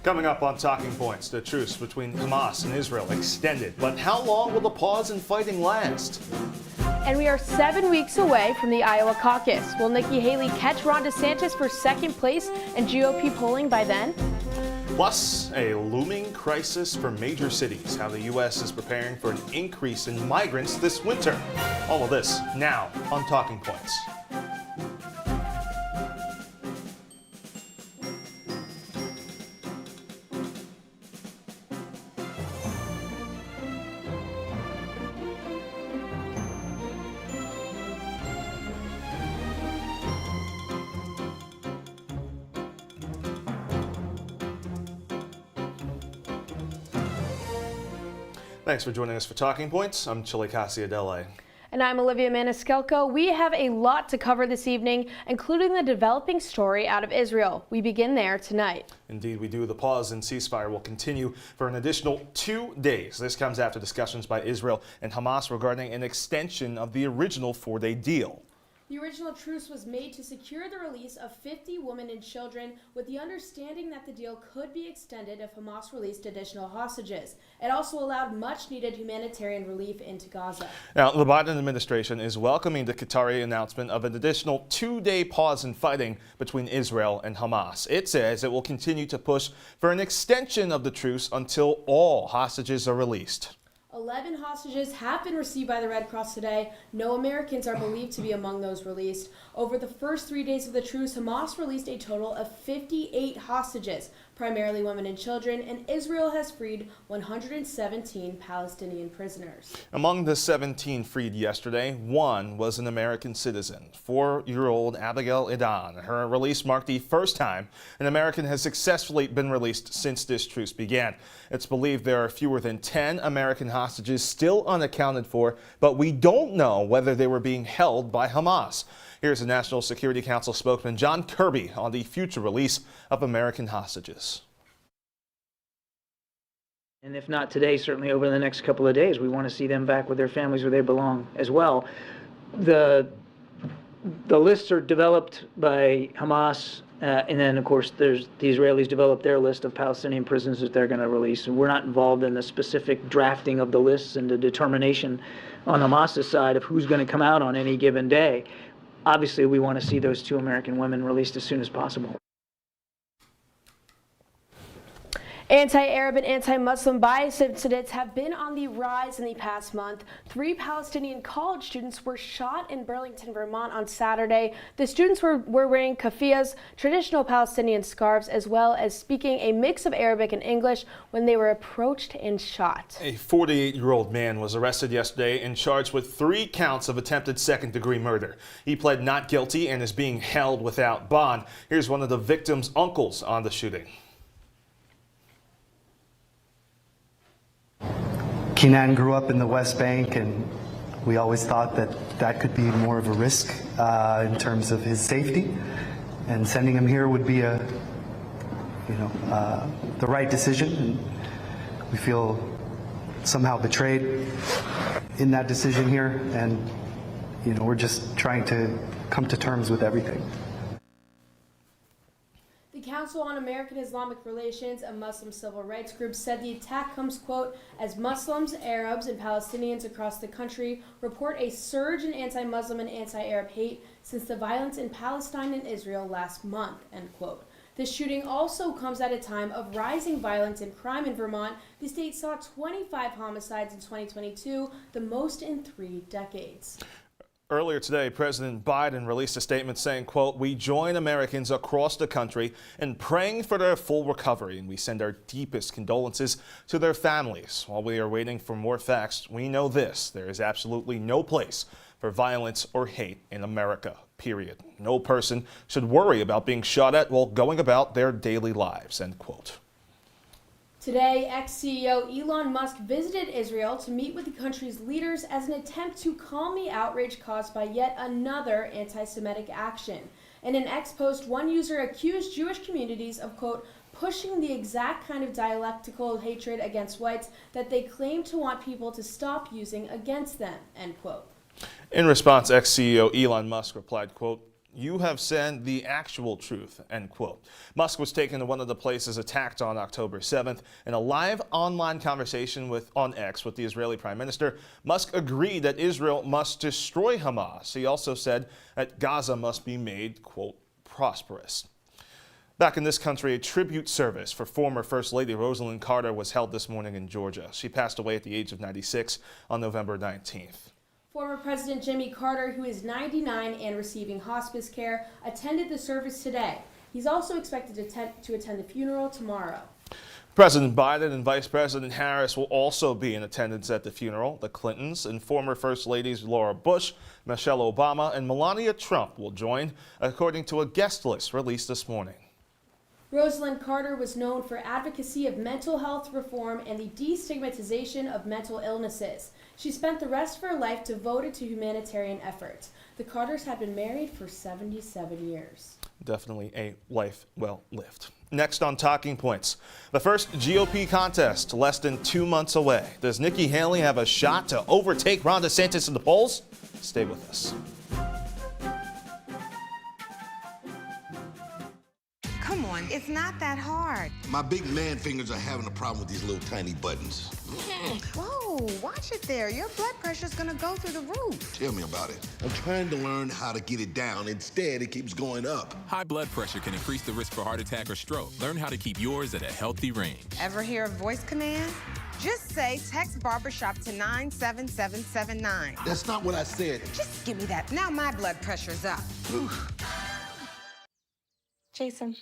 Coming up on Talking Points, the truce between Hamas and Israel extended. But how long will the pause in fighting last? And we are 7 weeks away from the Iowa caucus. Will Nikki Haley catch Ron DeSantis for second place in GOP polling by then? Plus, a looming crisis for major cities, how the U.S. is preparing for an increase in migrants this winter. All of this now on Talking Points. Thanks for joining us for Talking Points. I'm Chilekasi, Adele. And I'm Olivia Maniscalco. We have a lot to cover this evening, including the developing story out of Israel. We begin there tonight. Indeed, we do. The pause and ceasefire will continue for an additional 2 days. This comes after discussions by Israel and Hamas regarding an extension of the original 4-day deal. The original truce was made to secure the release of 50 women and children, with the understanding that the deal could be extended if Hamas released additional hostages. It also allowed much-needed humanitarian relief into Gaza. Now, the Biden administration is welcoming the Qatari announcement of an additional 2-day pause in fighting between Israel and Hamas. It says it will continue to push for an extension of the truce until all hostages are released. 11 hostages have been received by the Red Cross today. No Americans are believed to be among those released. Over the first 3 days of the truce, Hamas released a total of 58 hostages, primarily women and children, and Israel has freed 117 Palestinian prisoners. Among the 17 freed yesterday, one was an American citizen, 4-year-old Abigail Edan. Her release marked the first time an American has successfully been released since this truce began. It's believed there are fewer than 10 American hostages still unaccounted for, but we don't know whether they were being held by Hamas. Here's the National Security Council spokesman John Kirby on the future release of American hostages. And if not today, certainly over the next couple of days, we want to see them back with their families where they belong as well. The lists are developed by Hamas, and then, of course, the Israelis develop their list of Palestinian prisoners that they're going to release. And we're not involved in the specific drafting of the lists and the determination on Hamas's side of who's going to come out on any given day. Obviously, we want to see those 2 American women released as soon as possible. Anti-Arab and anti-Muslim bias incidents have been on the rise in the past month. 3 Palestinian college students were shot in Burlington, Vermont on Saturday. The students were wearing keffiyehs, traditional Palestinian scarves, as well as speaking a mix of Arabic and English when they were approached and shot. A 48-year-old man was arrested yesterday and charged with 3 counts of attempted second-degree murder. He pled not guilty and is being held without bond. Here's one of the victim's uncles on the shooting. Kenan grew up in the West Bank, and we always thought that that could be more of a risk in terms of his safety, and sending him here would be the right decision. And we feel somehow betrayed in that decision here, and we're just trying to come to terms with everything. The Council on American-Islamic Relations, a Muslim civil rights group, said the attack comes, quote, as Muslims, Arabs, and Palestinians across the country report a surge in anti-Muslim and anti-Arab hate since the violence in Palestine and Israel last month, end quote. The shooting also comes at a time of rising violence and crime in Vermont. The state saw 25 homicides in 2022, the most in 3 decades. Earlier today, President Biden released a statement saying, quote, we join Americans across the country in praying for their full recovery, and we send our deepest condolences to their families. While we are waiting for more facts, we know this: there is absolutely no place for violence or hate in America, period. No person should worry about being shot at while going about their daily lives, end quote. Today, ex-CEO Elon Musk visited Israel to meet with the country's leaders as an attempt to calm the outrage caused by yet another anti-Semitic action. In an X post, one user accused Jewish communities of, quote, pushing the exact kind of dialectical hatred against whites that they claim to want people to stop using against them, end quote. In response, ex-CEO Elon Musk replied, quote, You have said the actual truth, end quote. Musk was taken to one of the places attacked on October 7th. In a live online conversation on X with the Israeli Prime Minister, Musk agreed that Israel must destroy Hamas. He also said that Gaza must be made, quote, prosperous. Back in this country, a tribute service for former First Lady Rosalynn Carter was held this morning in Georgia. She passed away at the age of 96 on November 19th. Former President Jimmy Carter, who is 99 and receiving hospice care, attended the service today. He's also expected to attend the funeral tomorrow. President Biden and Vice President Harris will also be in attendance at the funeral. The Clintons and former First Ladies Laura Bush, Michelle Obama, and Melania Trump will join, according to a guest list released this morning. Rosalynn Carter was known for advocacy of mental health reform and the destigmatization of mental illnesses. She spent the rest of her life devoted to humanitarian efforts. The Carters had been married for 77 years. Definitely a life well lived. Next on Talking Points, the first GOP contest less than 2 months away. Does Nikki Haley have a shot to overtake Ron DeSantis in the polls? Stay with us. Come on, it's not that hard. My big man fingers are having a problem with these little tiny buttons. Whoa, watch it there. Your blood pressure's gonna go through the roof. Tell me about it. I'm trying to learn how to get it down. Instead, it keeps going up. High blood pressure can increase the risk for heart attack or stroke. Learn how to keep yours at a healthy range. Ever hear a voice command? Just say text barbershop to 97779. That's not what I said. Just give me that. Now my blood pressure's up. Jason,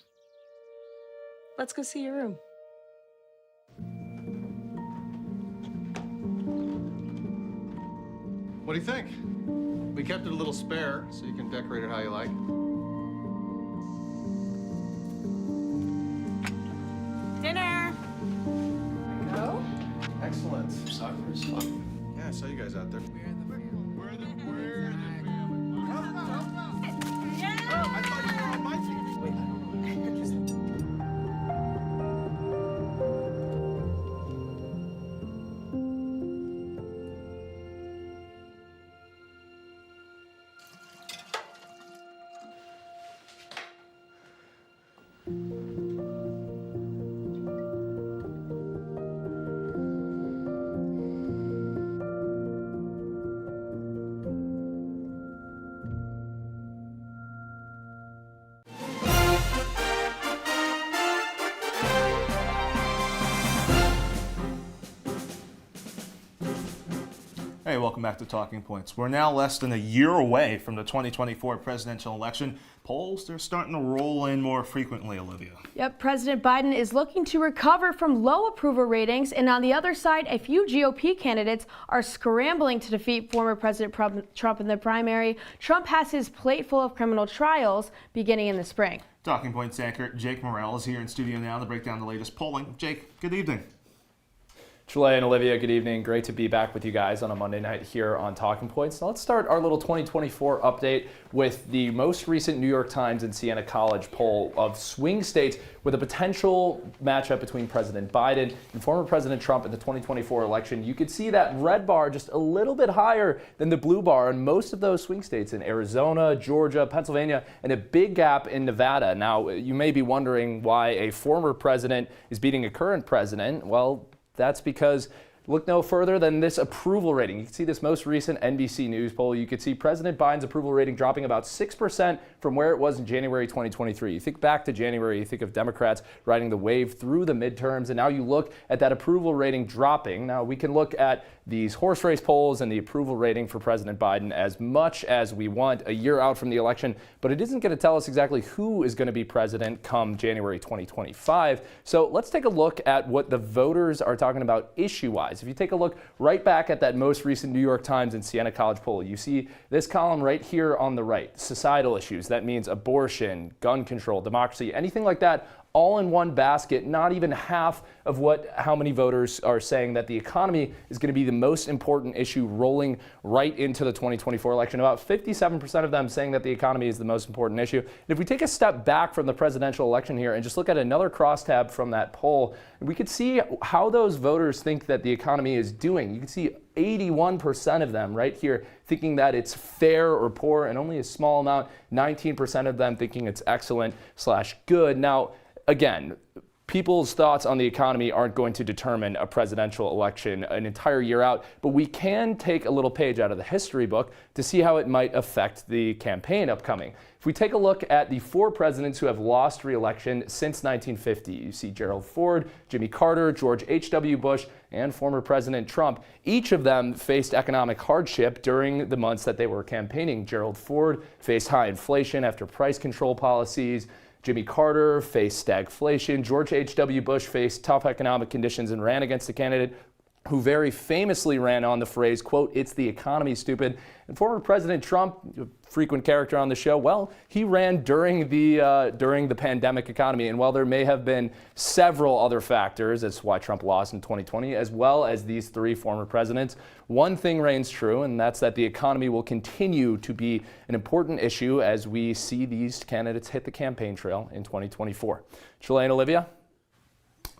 let's go see your room. What do you think? We kept it a little spare, so you can decorate it how you like. Dinner! Go. Excellent. Soccer is fun. Yeah, I saw you guys out there. We're the family. Oh, I thought you were on my team. Wait. Hey, welcome back to Talking Points. We're now less than a year away from the 2024 presidential election. Polls, they're starting to roll in more frequently, Olivia. Yep, President Biden is looking to recover from low approval ratings, and on the other side, a few GOP candidates are scrambling to defeat former President Trump in the primary. Trump has his plate full of criminal trials beginning in the spring. Talking Points anchor Jake Morrell is here in studio now to break down the latest polling. Jake, good evening. Chile and Olivia, good evening. Great to be back with you guys on a Monday night here on Talking Points. Now let's start our little 2024 update with the most recent New York Times and Siena College poll of swing states with a potential matchup between President Biden and former President Trump in the 2024 election. You could see that red bar just a little bit higher than the blue bar in most of those swing states in Arizona, Georgia, Pennsylvania, and a big gap in Nevada. Now, you may be wondering why a former president is beating a current president. Well, that's because look no further than this approval rating. You can see this most recent NBC News poll. You could see President Biden's approval rating dropping about 6% from where it was in January 2023. You think back to January, you think of Democrats riding the wave through the midterms, and now you look at that approval rating dropping. Now we can look at these horse race polls and the approval rating for President Biden as much as we want a year out from the election, but it isn't going to tell us exactly who is going to be president come January 2025. So let's take a look at what the voters are talking about issue-wise. If you take a look right back at that most recent New York Times and Siena College poll, you see this column right here on the right, societal issues. That means abortion, gun control, democracy, anything like that. all in one basket, not even half of how many voters are saying that the economy is going to be the most important issue rolling right into the 2024 election. About 57% of them saying that the economy is the most important issue. And if we take a step back from the presidential election here and just look at another crosstab from that poll, we could see how those voters think that the economy is doing. You can see 81% of them right here thinking that it's fair or poor, and only a small amount, 19% of them thinking it's excellent/good. Now, again, people's thoughts on the economy aren't going to determine a presidential election an entire year out, but we can take a little page out of the history book to see how it might affect the campaign upcoming. If we take a look at the 4 presidents who have lost re-election since 1950, you see Gerald Ford, Jimmy Carter, George H.W. Bush, and former President Trump. Each of them faced economic hardship during the months that they were campaigning. Gerald Ford faced high inflation after price control policies. Jimmy Carter faced stagflation. George H.W. Bush faced tough economic conditions and ran against a candidate who very famously ran on the phrase, quote, "It's the economy, stupid." And former President Trump, a frequent character on the show, well, he ran during the pandemic economy. And while there may have been several other factors as to why Trump lost in 2020, as well as these 3 former presidents, one thing reigns true, and that's that the economy will continue to be an important issue as we see these candidates hit the campaign trail in 2024. Chile and Olivia?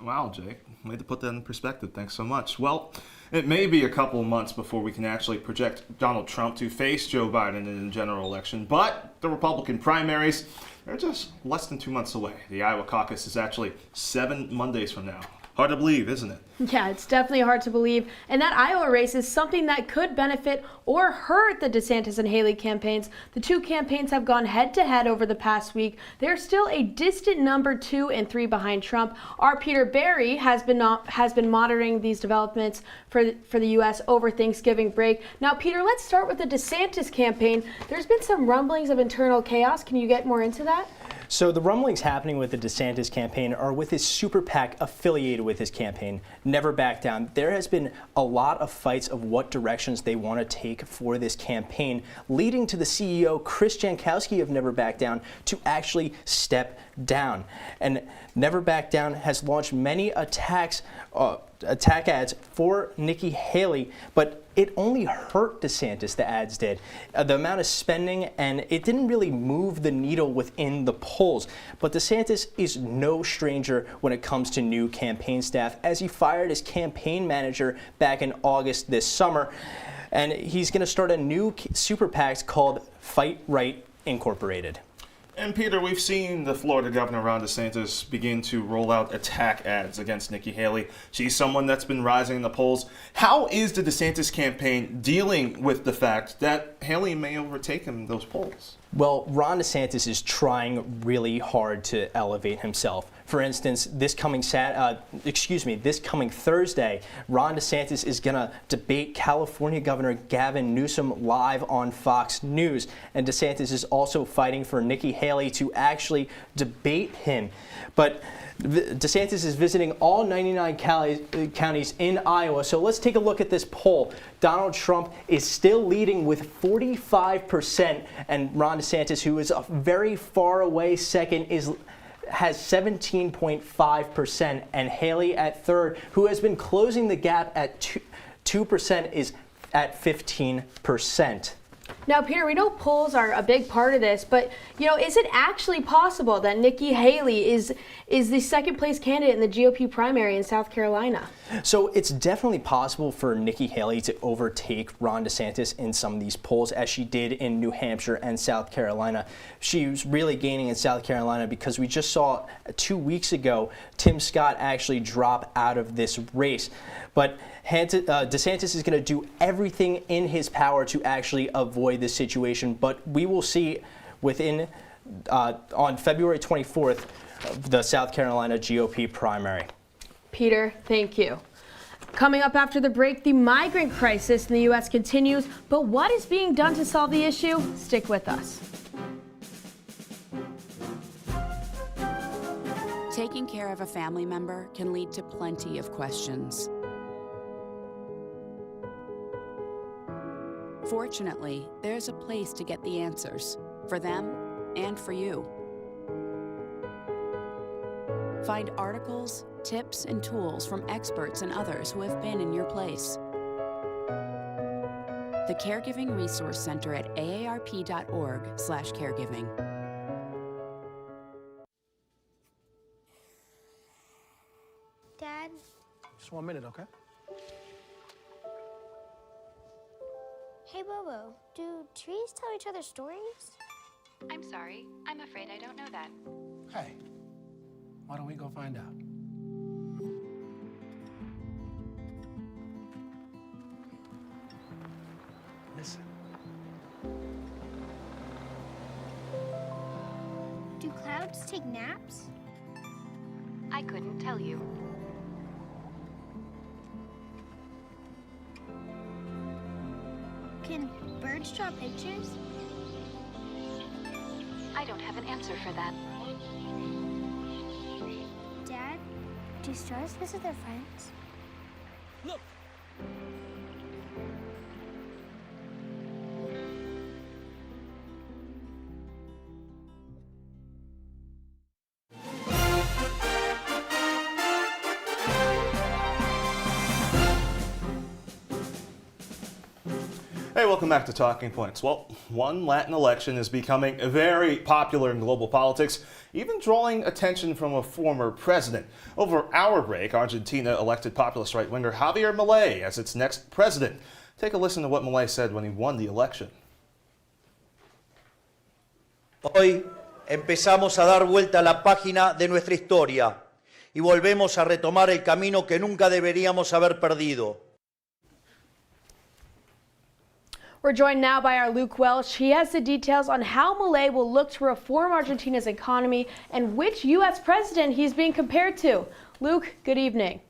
Wow, Jake, way to put that in perspective. Thanks so much. Well, it may be a couple of months before we can actually project Donald Trump to face Joe Biden in the general election, but the Republican primaries, they're just less than 2 months away. The Iowa caucus is actually 7 Mondays from now. Hard to believe, isn't it? Yeah, it's definitely hard to believe. And that Iowa race is something that could benefit or hurt the DeSantis and Haley campaigns. The 2 campaigns have gone head to head over the past week. They're still a distant number 2 and 3 behind Trump. Our Peter Barry has been monitoring these developments for the U.S. over Thanksgiving break. Now, Peter, let's start with the DeSantis campaign. There's been some rumblings of internal chaos. Can you get more into that? So the rumblings happening with the DeSantis campaign are with his super PAC affiliated with his campaign, Never Back Down. There has been a lot of fights of what directions they want to take for this campaign, leading to the CEO, Chris Jankowski of Never Back Down, to actually step down. And Never Back Down has launched many attack ads for Nikki Haley, but it only hurt DeSantis, the ads did. The amount of spending, and it didn't really move the needle within the polls. But DeSantis is no stranger when it comes to new campaign staff, as he fired his campaign manager back in August this summer. And he's going to start a new super PAC called Fight Right Incorporated. And Peter, we've seen the Florida Governor Ron DeSantis begin to roll out attack ads against Nikki Haley. She's someone that's been rising in the polls. How is the DeSantis campaign dealing with the fact that Haley may overtake him in those polls? Well, Ron DeSantis is trying really hard to elevate himself. For instance, this coming Thursday, Ron DeSantis is going to debate California Governor Gavin Newsom live on Fox News. And DeSantis is also fighting for Nikki Haley to actually debate him. But DeSantis is visiting all 99 counties in Iowa. So let's take a look at this poll. Donald Trump is still leading with 45%, and Ron DeSantis, who is very far away second, has 17.5%, and Haley at third, who has been closing the gap at 2%, is at 15%. Now, Peter, we know polls are a big part of this, but, is it actually possible that Nikki Haley is the second place candidate in the GOP primary in South Carolina? So it's definitely possible for Nikki Haley to overtake Ron DeSantis in some of these polls, as she did in New Hampshire and South Carolina. She was really gaining in South Carolina because we just saw 2 weeks ago Tim Scott actually drop out of this race. But DeSantis is going to do everything in his power to actually avoid this situation. But we will see on February 24th, the South Carolina GOP primary. Peter, thank you. Coming up after the break, the migrant crisis in the U.S. continues. But what is being done to solve the issue? Stick with us. Taking care of a family member can lead to plenty of questions. Fortunately, there's a place to get the answers, for them and for you. Find articles, tips, and tools from experts and others who have been in your place. The Caregiving Resource Center at aarp.org/caregiving. Dad? Just 1 minute, okay? Hey, Bobo, do trees tell each other stories? I'm sorry. I'm afraid I don't know that. Hey, why don't we go find out? Listen. Do clouds take naps? I couldn't tell you. Can birds draw pictures? I don't have an answer for that. Dad, do stars visit their friends? Look! Hey, welcome back to Talking Points. Well, one Latin election is becoming very popular in global politics, even drawing attention from a former president. Over our break, Argentina elected populist right-winger Javier Milei as its next president. Take a listen to what Milei said when he won the election. Hoy empezamos a dar vuelta a la página de nuestra historia y volvemos a retomar el camino que nunca deberíamos haber perdido. We're joined now by our Luke Welsh. He has the details on how Milei will look to reform Argentina's economy and which U.S. president he's being compared to. Luke, good evening.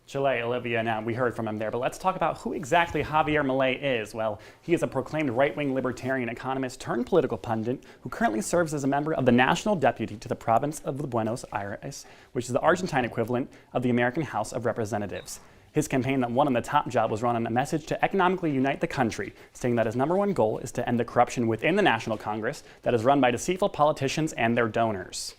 Chile, Olivia, now we heard from him there, but let's talk about who exactly Javier Milei is. Well, he is a proclaimed right-wing libertarian economist turned political pundit who currently serves as a member of the National Deputy to the province of Buenos Aires, which is the Argentine equivalent of the American House of Representatives. His campaign that won him the top job was run on a message to economically unite the country, stating that his #1 goal is to end the corruption within the National Congress that is run by deceitful politicians and their donors.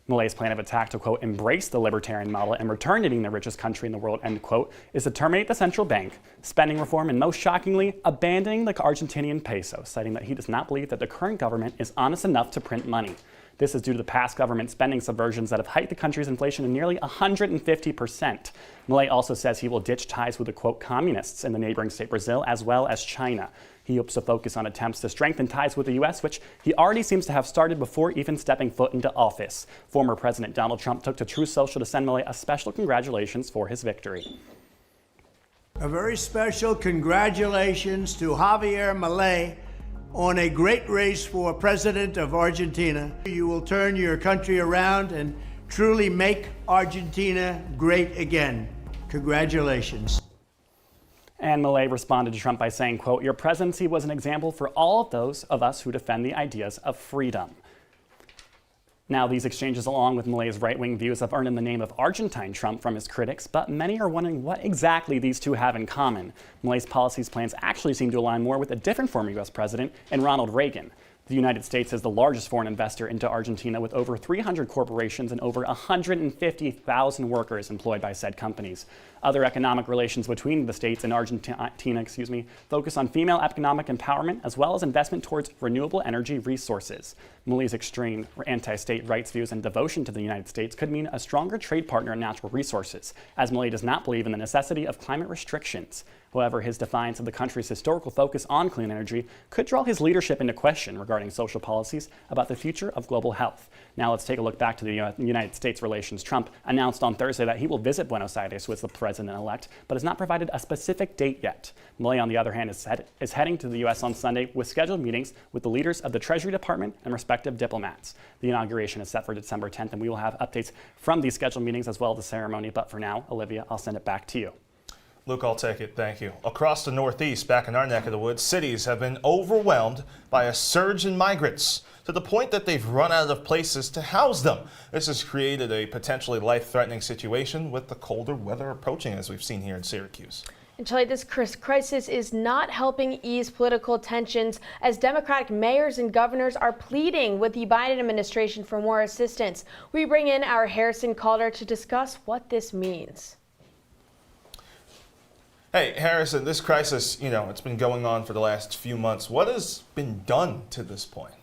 Milei's plan of attack to, quote, embrace the libertarian model and return to being the richest country in the world, end quote, is to terminate the central bank, spending reform, and most shockingly, abandoning the Argentinian peso, citing that he does not believe that the current government is honest enough to print money. This is due to the past government spending subversions that have hiked the country's inflation to nearly 150%. Milei also says he will ditch ties with the, quote, communists in the neighboring state Brazil as well as China. He hopes to focus on attempts to strengthen ties with the U.S., which he already seems to have started before even stepping foot into office. Former President Donald Trump took to Truth Social to send Milei a special congratulations for his victory. A very special congratulations to Javier Milei on a great race for President of Argentina. You will turn your country around and truly make Argentina great again. Congratulations. And Milei responded to Trump by saying, quote, your presidency was an example for all of those of us who defend the ideas of freedom. Now, these exchanges, along with Milei's right-wing views, have earned him the name of Argentine Trump from his critics, but many are wondering what exactly these two have in common. Milei's policies plans actually seem to align more with a different former U.S. president in Ronald Reagan. The United States is the largest foreign investor into Argentina, with over 300 corporations and over 150,000 workers employed by said companies. Other economic relations between the states and Argentina, focus on female economic empowerment as well as investment towards renewable energy resources. Milei's extreme anti-state rights views and devotion to the United States could mean a stronger trade partner in natural resources, as Milei does not believe in the necessity of climate restrictions. However, his defiance of the country's historical focus on clean energy could draw his leadership into question regarding social policies about the future of global health. Now let's take a look back to the United States relations. Trump announced on Thursday that he will visit Buenos Aires with the president-elect, but has not provided a specific date yet. Milei, on the other hand, is heading to the U.S. on Sunday with scheduled meetings with the leaders of the Treasury Department and respective diplomats. The inauguration is set for December 10th, and we will have updates from these scheduled meetings as well as the ceremony. But for now, Olivia, I'll send it back to you. Luke, I'll take it. Thank you. Across the Northeast, back in our neck of the woods, cities have been overwhelmed by a surge in migrants to the point that they've run out of places to house them. This has created a potentially life-threatening situation with the colder weather approaching, as we've seen here in Syracuse. And Chile, this crisis is not helping ease political tensions as Democratic mayors and governors are pleading with the Biden administration for more assistance. We bring in our Harrison Calder to discuss what this means. Hey, Harrison, this crisis, it's been going on for the last few months. What has been done to this point?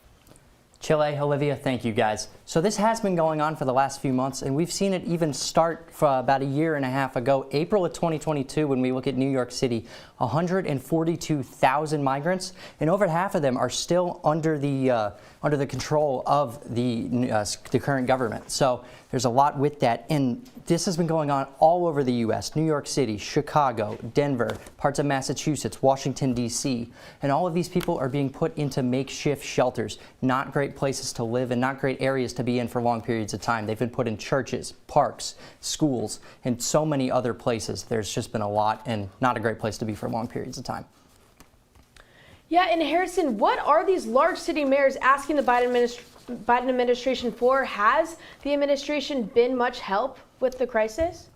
Chile, Olivia, thank you guys. So this has been going on for the last few months, and we've seen it even start for about a year and a half ago, April of 2022, when we look at New York City, 142,000 migrants, and over half of them are still under the control of the current government. So there's a lot with that, and this has been going on all over the U.S., New York City, Chicago, Denver, parts of Massachusetts, Washington, D.C., and all of these people are being put into makeshift shelters, not great places to live and not great areas to be in for long periods of time. They've been put in churches, parks, schools, and so many other places. There's just been a lot and not a great place to be for long periods of time. Yeah, and Harrison, what are these large city mayors asking the Biden administration for? Has the administration been much help with the crisis?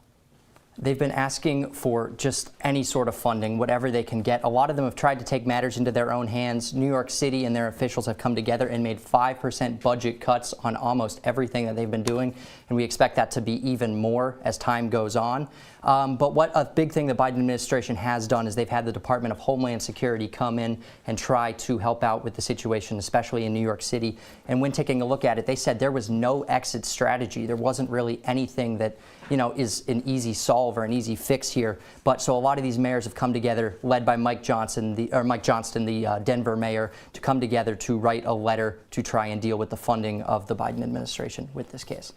They've been asking for just any sort of funding, whatever they can get. A lot of them have tried to take matters into their own hands. New York City and their officials have come together and made 5% budget cuts on almost everything that they've been doing, and we expect that to be even more as time goes on. But what a big thing the Biden administration has done is they've had the Department of Homeland Security come in and try to help out with the situation, especially in New York City. And when taking a look at it, they said there was no exit strategy. There wasn't really anything that, is an easy solve or an easy fix here. But so a lot of these mayors have come together, led by Mike Johnston, the Denver mayor, to come together to write a letter to try and deal with the funding of the Biden administration with this case.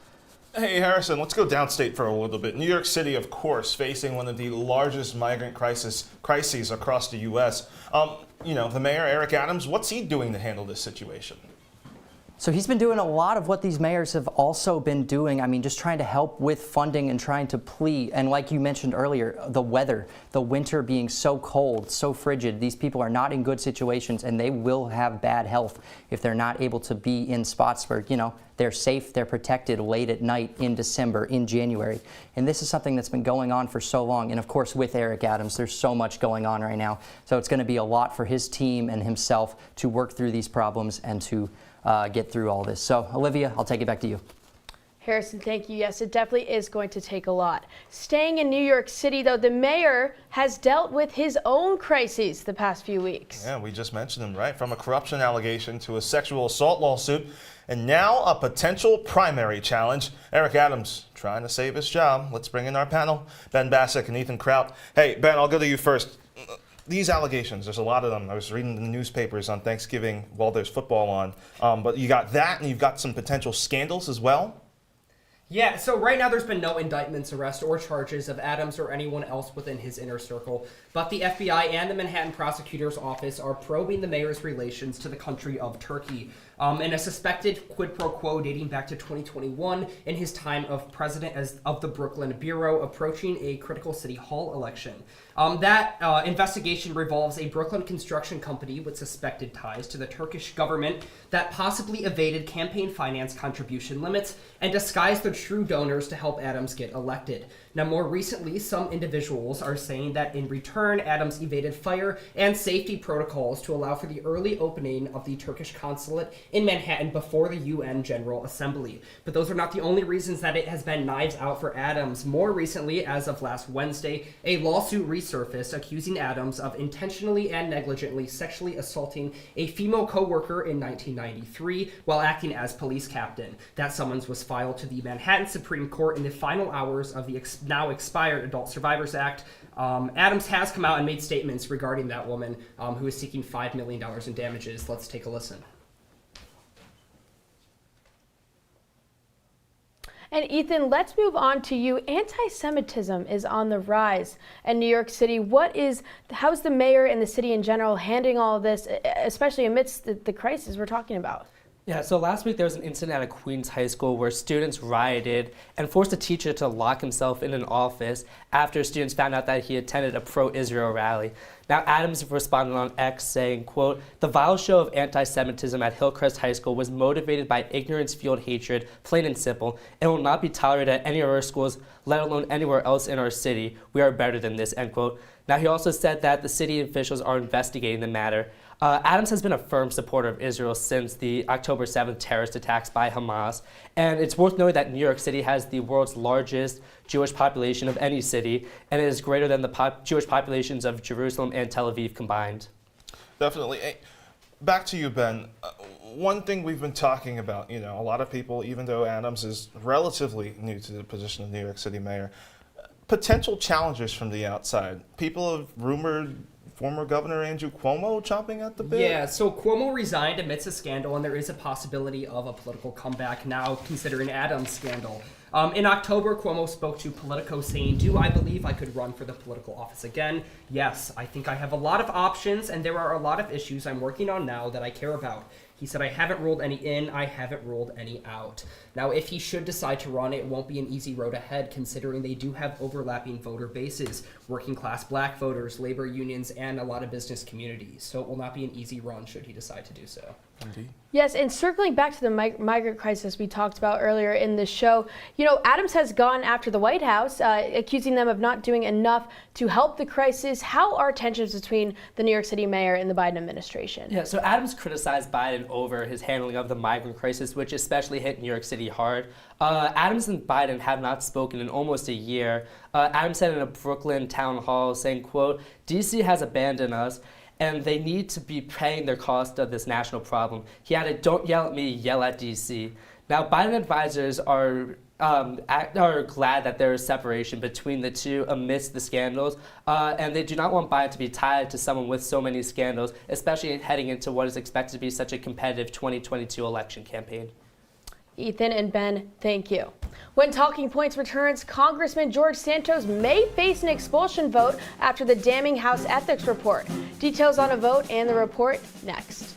Hey, Harrison, let's go downstate for a little bit. New York City, of course, facing one of the largest migrant crises across the U.S. The mayor, Eric Adams, what's he doing to handle this situation? So he's been doing a lot of what these mayors have also been doing. I mean, just trying to help with funding and trying to plead. And like you mentioned earlier, the weather, the winter being so cold, so frigid, these people are not in good situations and they will have bad health if they're not able to be in spots where, they're safe, they're protected late at night in December, in January. And this is something that's been going on for so long. And of course, with Eric Adams, there's so much going on right now. So it's going to be a lot for his team and himself to work through these problems and to get through all this. So, Olivia, I'll take it back to you. Harrison, thank you. Yes, it definitely is going to take a lot. Staying in New York City, though, the mayor has dealt with his own crises the past few weeks. Yeah, we just mentioned him, right? From a corruption allegation to a sexual assault lawsuit, and now a potential primary challenge. Eric Adams trying to save his job. Let's bring in our panel, Ben Bassick and Ethan Kraut. Hey, Ben, I'll go to you first. These allegations, there's a lot of them. I was reading the newspapers on Thanksgiving while there's football on. But you got that, and you've got some potential scandals as well. Yeah, so right now there's been no indictments, arrest, or charges of Adams or anyone else within his inner circle. But the FBI and the Manhattan Prosecutor's Office are probing the mayor's relations to the country of Turkey. In a suspected quid pro quo dating back to 2021 in his time of president of the Brooklyn Bureau approaching a critical city hall election. That investigation revolves a Brooklyn construction company with suspected ties to the Turkish government that possibly evaded campaign finance contribution limits and disguised their true donors to help Adams get elected. Now, more recently, some individuals are saying that in return, Adams evaded fire and safety protocols to allow for the early opening of the Turkish consulate in Manhattan before the UN General Assembly. But those are not the only reasons that it has been knives out for Adams. More recently, as of last Wednesday, a lawsuit resurfaced accusing Adams of intentionally and negligently sexually assaulting a female co-worker in 1993 while acting as police captain. That summons was filed to the Manhattan Supreme Court in the final hours of the now expired Adult Survivors Act. Adams has come out and made statements regarding that woman who is seeking $5 million in damages. Let's take a listen. And Ethan, let's move on to you. Anti-Semitism is on the rise in New York City. How's the mayor and the city in general handling all of this, especially amidst the crisis we're talking about? Yeah, so last week there was an incident at a Queens high school where students rioted and forced a teacher to lock himself in an office after students found out that he attended a pro-Israel rally. Now, Adams responded on X saying, quote, "The vile show of anti-Semitism at Hillcrest High School was motivated by ignorance-fueled hatred, plain and simple, and will not be tolerated at any of our schools, let alone anywhere else in our city. We are better than this," end quote. Now, he also said that the city officials are investigating the matter. Adams has been a firm supporter of Israel since the October 7th terrorist attacks by Hamas, and it's worth noting that New York City has the world's largest Jewish population of any city, and it is greater than the Jewish populations of Jerusalem and Tel Aviv combined. Definitely. Hey, back to you, Ben. One thing we've been talking about, a lot of people, even though Adams is relatively new to the position of New York City mayor, potential challengers from the outside. People have rumored former Governor Andrew Cuomo chomping at the bit. Yeah, so Cuomo resigned amidst a scandal, and there is a possibility of a political comeback now, considering Adams' scandal. In October, Cuomo spoke to Politico saying, "Do I believe I could run for the political office again? Yes, I think I have a lot of options, and there are a lot of issues I'm working on now that I care about." He said, "I haven't ruled any in, I haven't ruled any out." Now, if he should decide to run, it won't be an easy road ahead, considering they do have overlapping voter bases, working class black voters, labor unions, and a lot of business communities. So it will not be an easy run should he decide to do so. Indeed. Yes, and circling back to the migrant crisis we talked about earlier in the show, Adams has gone after the White House, accusing them of not doing enough to help the crisis. How are tensions between the New York City mayor and the Biden administration? Yeah, so Adams criticized Biden over his handling of the migrant crisis, which especially hit New York City hard. Adams and Biden have not spoken in almost a year. Adams said in a Brooklyn town hall saying, quote, "DC has abandoned us, and they need to be paying their cost of this national problem." He added, "Don't yell at me, yell at DC." Now, Biden advisors are glad that there is separation between the two amidst the scandals, and they do not want Biden to be tied to someone with so many scandals, especially heading into what is expected to be such a competitive 2022 election campaign. Ethan and Ben, thank you. When Talking Points returns, Congressman George Santos may face an expulsion vote after the damning House ethics report. Details on a vote and the report next.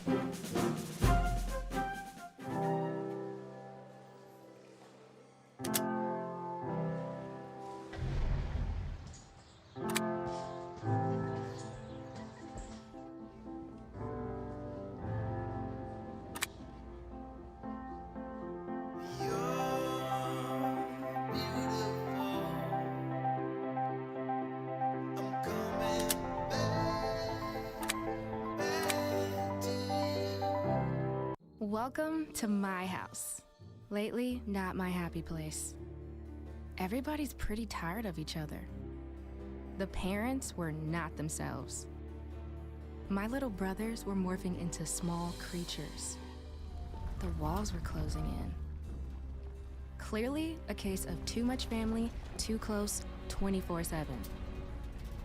Welcome to my house. Lately, not my happy place. Everybody's pretty tired of each other. The parents were not themselves. My little brothers were morphing into small creatures. The walls were closing in. Clearly, a case of too much family, too close, 24/7.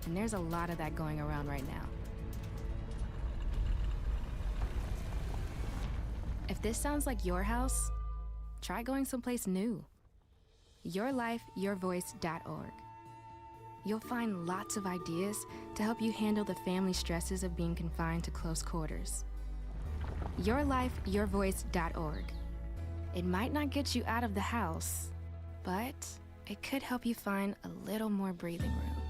And there's a lot of that going around right now. If this sounds like your house, try going someplace new. YourLifeYourVoice.org. You'll find lots of ideas to help you handle the family stresses of being confined to close quarters. YourLifeYourVoice.org. It might not get you out of the house, but it could help you find a little more breathing room.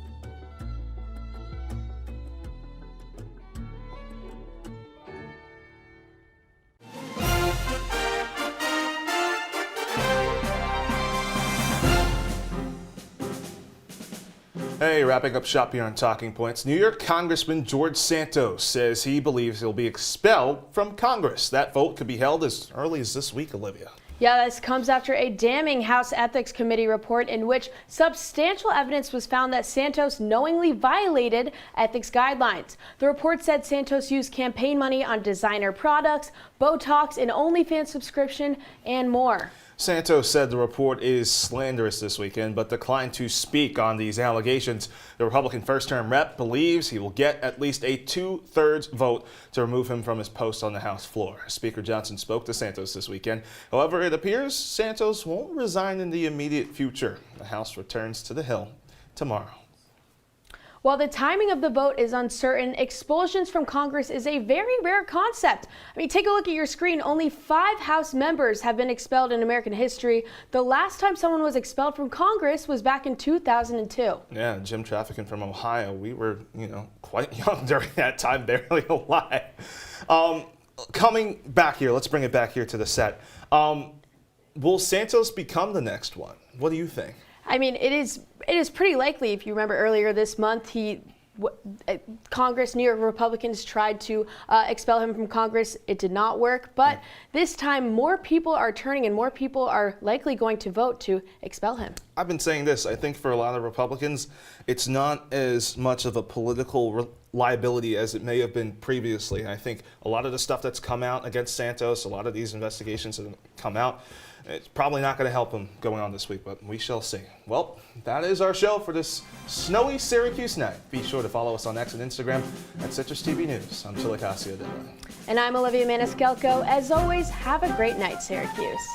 Hey, wrapping up shop here on Talking Points. New York Congressman George Santos says he believes he'll be expelled from Congress. That vote could be held as early as this week, Olivia. Yeah, this comes after a damning House Ethics Committee report in which substantial evidence was found that Santos knowingly violated ethics guidelines. The report said Santos used campaign money on designer products, Botox, an OnlyFans subscription, and more. Santos said the report is slanderous this weekend, but declined to speak on these allegations. The Republican first-term rep believes he will get at least a 2/3 vote to remove him from his post on the House floor. Speaker Johnson spoke to Santos this weekend. However, it appears Santos won't resign in the immediate future. The House returns to the Hill tomorrow. While the timing of the vote is uncertain, expulsions from Congress is a very rare concept. I mean, take a look at your screen. Only 5 House members have been expelled in American history. The last time someone was expelled from Congress was back in 2002. Yeah, Jim Trafficking from Ohio. We were, quite young during that time, barely alive. Coming back here, let's bring it back here to the set. Will Santos become the next one? What do you think? I mean, it is pretty likely. If you remember earlier this month, Congress, New York Republicans tried to expel him from Congress. It did not work. But this time, more people are turning and more people are likely going to vote to expel him. I've been saying this. I think for a lot of Republicans, it's not as much of a political liability as it may have been previously. I think a lot of the stuff that's come out against Santos, a lot of these investigations that have come out, it's probably not going to help him going on this week, but we shall see. Well, that is our show for this snowy Syracuse night. Be sure to follow us on X and Instagram at CitrusTV News. I'm Chilekasi, Adele. And I'm Olivia Maniscalco. As always, have a great night, Syracuse.